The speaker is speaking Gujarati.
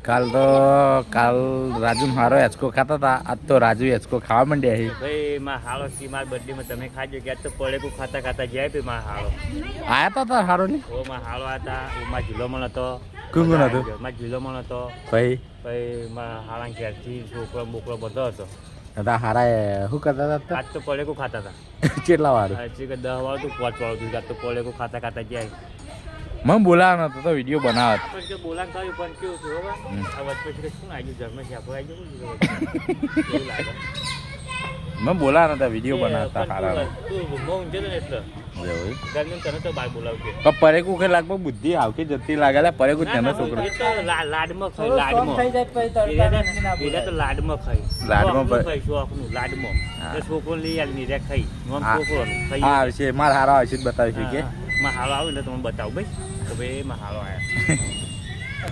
કાલ રાજુ મારો હેચકો ખાતા હતા, આજ તો રાજુ હેચકો ખાવા માંડ્યા છે. ભાઈ માં હાલો સી માર બર્થડે માં તમે ખાજો કે આજ તો પડેકું ખાતા ખાતા જાય પે માં હાલો આયા તા તાર હારો ની ઓ માં હાલો હતા માં ઝીલોમણ હતો કોણ હતું માં ઝીલોમણ હતો ભાઈ માં હાલા ઘેરથી છોકરો બોકરો બધો હતો. હતા હારા શું કરતા હતા આજ તો પડેકું ખાતા હતા. કેટલા વાર હજી કે 10 વાળું 5 વાળું આજ તો પડેકું ખાતા ખાતા જાય. મને બોલાવવાનો હતો તો વિડીયો બનાવત પણ કે બોલાન કર્યું પણ કેવું થયું હવે આ વચ્ચે પછી શું આવી ગયું જન્મ છે આપણે આવી ગયું એવું લાગે. મને બોલાવવાનો હતો વિડીયો બનાવતા હારા તું બહુ ઊંચે ને એટલે ગરમી તને તો બહાર બોલાવશે. પરેકુ કે લાગભગ બુદ્ધિ આવતી જતી લાગે લે પરેકુ તેનો છોકરો લાડમાં ખાઈ લાડમાં પેલા તો લાડમાં ખાઈ શોખનું લાડમાં છોકરો લઈ આવી રે ખાઈ છોકરો હા આવશે મારા હારા આવશે જ બતાવીશું કે માં હાલો આવે ને તમે બતાવો ભાઈ તો ભાઈ માં હાલો આવ્યા